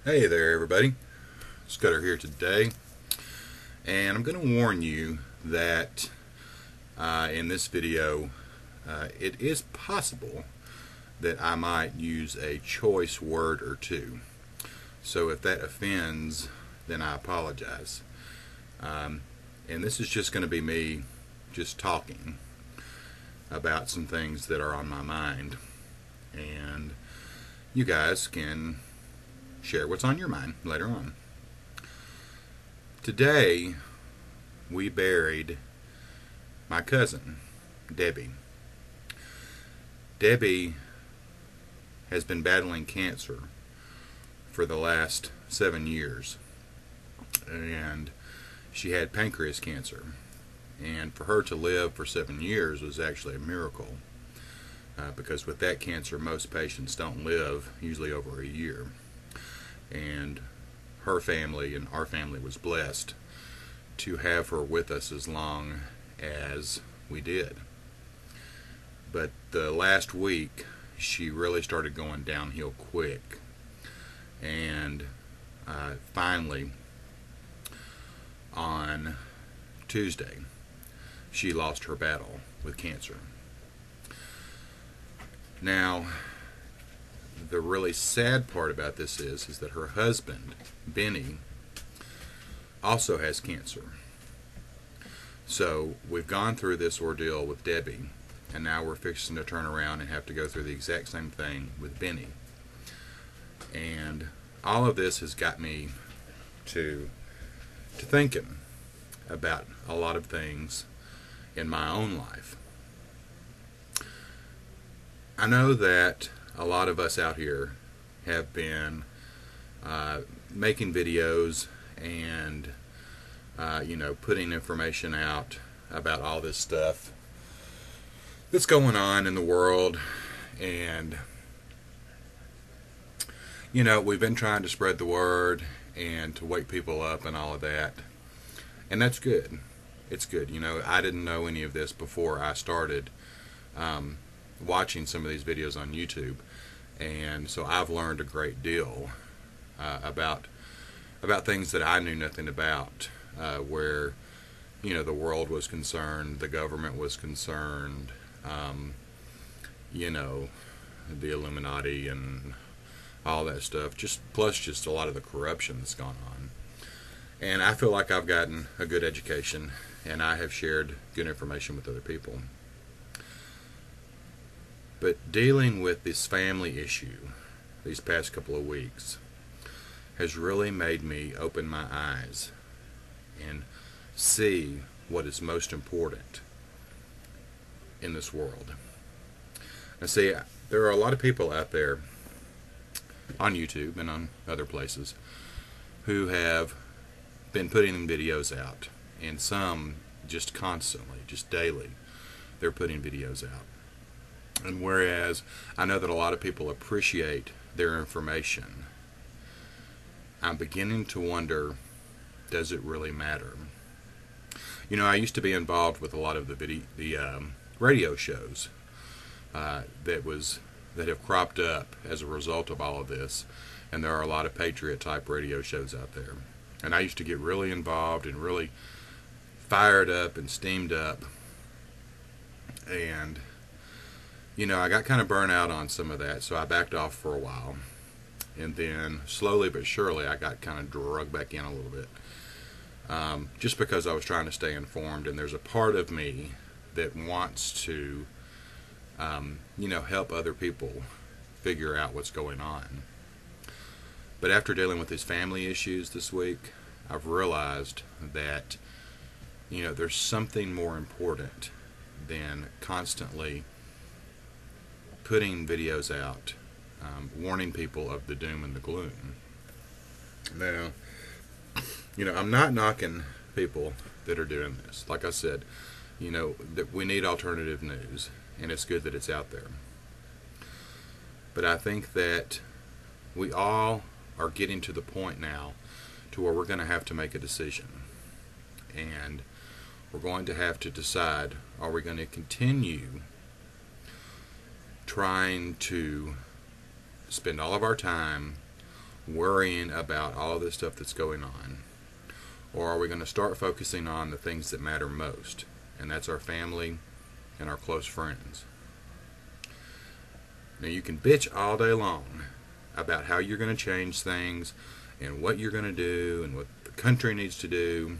Hey there, everybody. Scudder here today, and I'm going to warn you that in this video, it is possible that I might use a choice word or two. So if that offends, then I apologize. And this is just going to be me just talking about some things that are on my mind, and you guys can share what's on your mind later on. Today, we buried my cousin, Debbie. Debbie has been battling cancer for the last 7 years, and she had pancreas cancer. And for her to live for 7 years was actually a miracle, because with that cancer, most patients don't live usually over a year. And her family and our family was blessed to have her with us as long as we did. But the last week, she really started going downhill quick. And finally, on Tuesday, she lost her battle with cancer. Now, the really sad part about this is that her husband, Benny, also has cancer. So we've gone through this ordeal with Debbie, and now we're fixing to turn around and have to go through the exact same thing with Benny. And all of this has got me to thinking about a lot of things in my own life. I know that a lot of us out here have been making videos and putting information out about all this stuff that's going on in the world, and we've been trying to spread the word and to wake people up and all of that, and that's good. It's good. I didn't know any of this before I started watching some of these videos on YouTube, and so I've learned a great deal about things that I knew nothing about, where the world was concerned, the government was concerned, the illuminati and all that stuff, plus a lot of the corruption that's gone on. And I feel like I've gotten a good education, and I have shared good information with other people. But dealing with this family issue these past couple of weeks has really made me open my eyes and see what is most important in this world. Now, see, there are a lot of people out there on YouTube and on other places who have been putting videos out, and some just constantly, just daily, they're putting videos out. And whereas I know that a lot of people appreciate their information, I'm beginning to wonder, does it really matter? I used to be involved with a lot of the radio shows that have cropped up as a result of all of this, and there are a lot of Patriot type radio shows out there. And I used to get really involved and really fired up and steamed up, and I got kind of burnt out on some of that, so I backed off for a while. And then, slowly but surely, I got kind of dragged back in a little bit. Just because I was trying to stay informed, and there's a part of me that wants to, help other people figure out what's going on. But after dealing with these family issues this week, I've realized that, there's something more important than constantly putting videos out, warning people of the doom and the gloom. Now, I'm not knocking people that are doing this. Like I said, that we need alternative news, and it's good that it's out there. But I think that we all are getting to the point now to where we're going to have to make a decision. And we're going to have to decide, are we going to continue trying to spend all of our time worrying about all this stuff that's going on? Or are we going to start focusing on the things that matter most? And that's our family and our close friends. Now, you can bitch all day long about how you're going to change things and what you're going to do and what the country needs to do.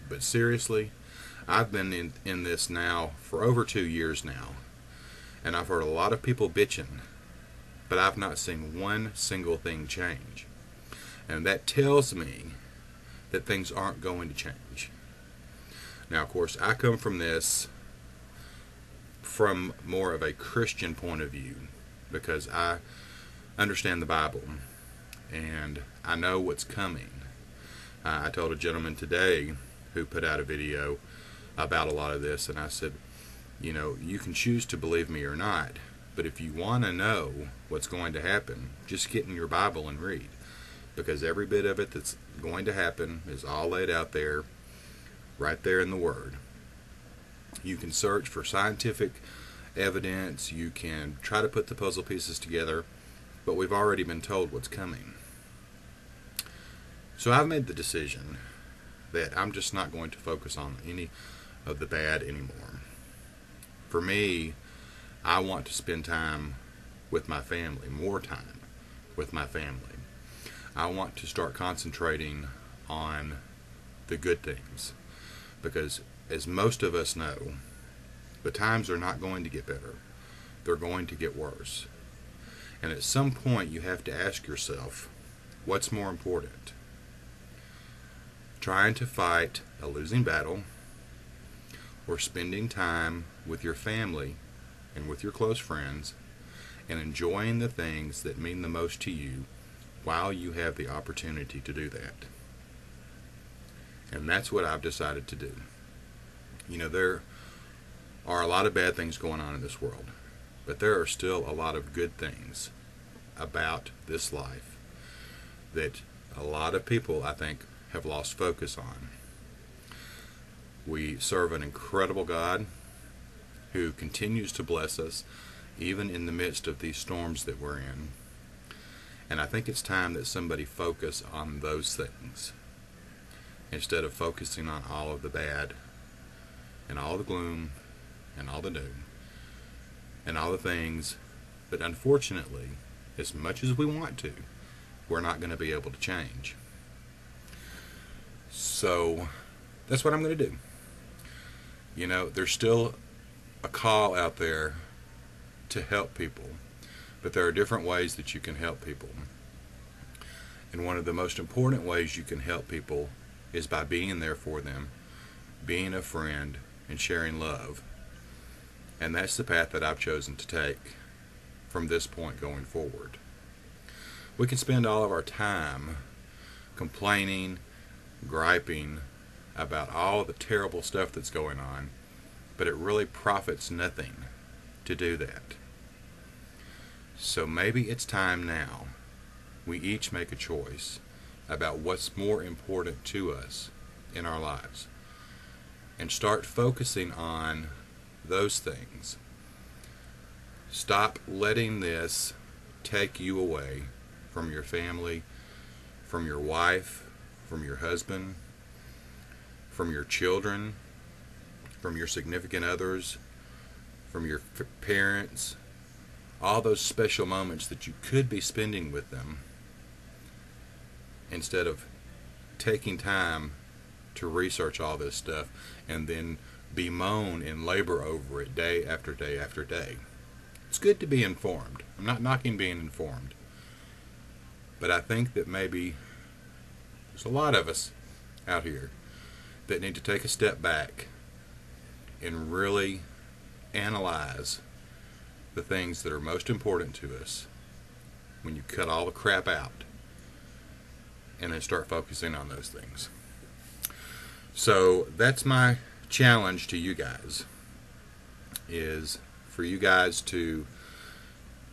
But seriously, I've been in this now for over 2 years now. And I've heard a lot of people bitching, but I've not seen one single thing change. And that tells me that things aren't going to change. Now, of course, I come from this from more of a Christian point of view, because I understand the Bible and I know what's coming. I told a gentleman today who put out a video about a lot of this, and I said, you know, you can choose to believe me or not, but if you want to know what's going to happen, just get in your Bible and read, because every bit of it that's going to happen is all laid out there, right there in the Word. You can search for scientific evidence, you can try to put the puzzle pieces together, but we've already been told what's coming. So I've made the decision that I'm just not going to focus on any of the bad anymore. For me, I want to spend time with my family, more time with my family. I want to start concentrating on the good things, because as most of us know, the times are not going to get better. They're going to get worse. And at some point you have to ask yourself, what's more important? Trying to fight a losing battle, or spending time with your family and with your close friends and enjoying the things that mean the most to you while you have the opportunity to do that? And that's what I've decided to do. You know, there are a lot of bad things going on in this world, but there are still a lot of good things about this life that a lot of people, I think, have lost focus on. We serve an incredible God who continues to bless us even in the midst of these storms that we're in. And I think it's time that somebody focus on those things instead of focusing on all of the bad and all the gloom and all the doom and all the things that, unfortunately, as much as we want to, we're not going to be able to change. So that's what I'm going to do. You know, there's still a call out there to help people, but there are different ways that you can help people. And one of the most important ways you can help people is by being there for them, being a friend, and sharing love. And that's the path that I've chosen to take from this point going forward. We can spend all of our time complaining, griping about all the terrible stuff that's going on, but it really profits nothing to do that. So maybe it's time now we each make a choice about what's more important to us in our lives and start focusing on those things. Stop letting this take you away from your family, from your wife, from your husband, from your children, from your significant others, from your parents, all those special moments that you could be spending with them, instead of taking time to research all this stuff and then bemoan and labor over it day after day after day. It's good to be informed. I'm not knocking being informed. But I think that maybe there's a lot of us out here that need to take a step back and really analyze the things that are most important to us when you cut all the crap out and then start focusing on those things. So that's my challenge to you guys, is for you guys to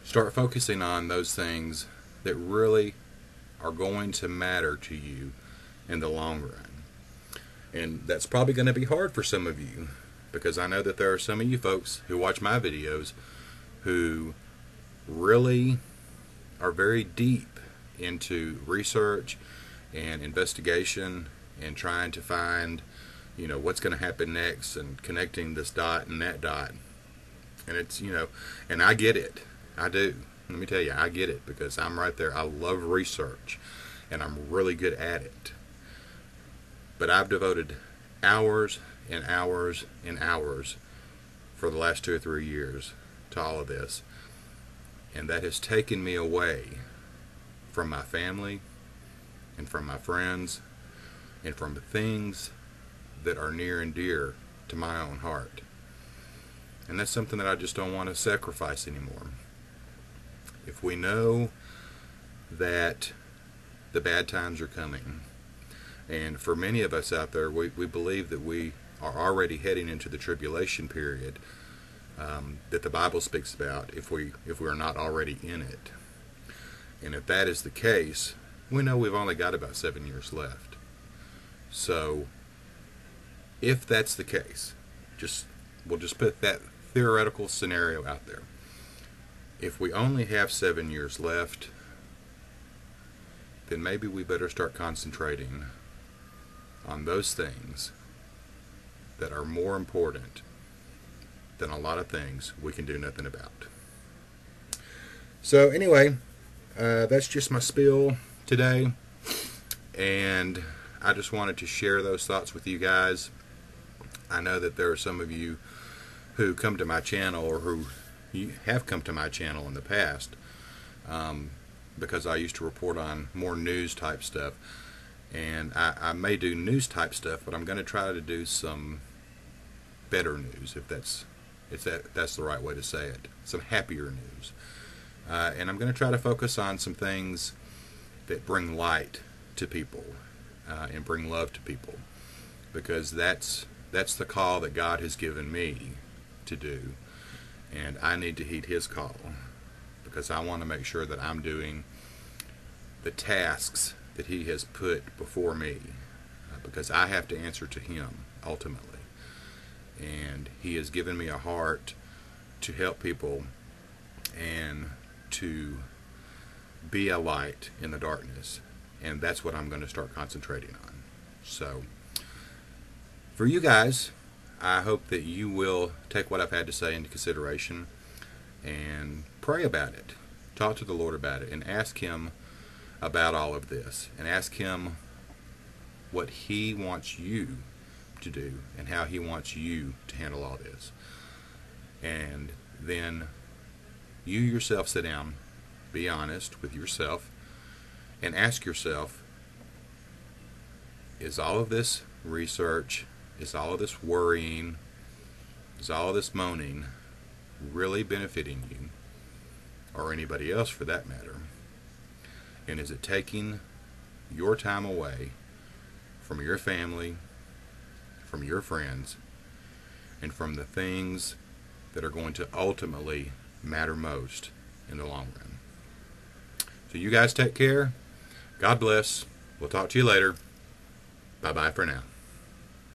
start focusing on those things that really are going to matter to you in the long run. And that's probably going to be hard for some of you, because I know that there are some of you folks who watch my videos who really are very deep into research and investigation and trying to find, what's going to happen next and connecting this dot and that dot. And it's, and I get it. I do. Let me tell you, I get it because I'm right there. I love research and I'm really good at it. But I've devoted hours and hours and hours for the last 2 or 3 years to all of this. And that has taken me away from my family and from my friends and from the things that are near and dear to my own heart. And that's something that I just don't want to sacrifice anymore. If we know that the bad times are coming, and for many of us out there, we believe that we are already heading into the tribulation period that the Bible speaks about if we are not already in it. And if that is the case, we know we've only got about 7 years left. So if that's the case, we'll just put that theoretical scenario out there. If we only have 7 years left, then maybe we better start concentrating on those things that are more important than a lot of things we can do nothing about. So anyway, that's just my spiel today, and I just wanted to share those thoughts with you guys. I know that there are some of you who come to my channel, or who have come to my channel in the past, because I used to report on more news type stuff, and I may do news type stuff, but I'm going to try to do some better news, if that's the right way to say it, some happier news, and I'm going to try to focus on some things that bring light to people and bring love to people, because that's the call that God has given me to do, and I need to heed His call, because I want to make sure that I'm doing the tasks that He has put before me, because I have to answer to Him ultimately, and He has given me a heart to help people and to be a light in the darkness, and that's what I'm going to start concentrating on. So for you guys, I hope that you will take what I've had to say into consideration and pray about it. Talk to the Lord about it and ask Him about all of this, and ask Him what He wants you to do and how He wants you to handle all this. And then you yourself sit down, be honest with yourself, and ask yourself, is all of this research, is all of this worrying, is all of this moaning really benefiting you, or anybody else for that matter? And is it taking your time away from your family, from your friends, and from the things that are going to ultimately matter most in the long run? So you guys take care. God bless. We'll talk to you later. Bye-bye for now.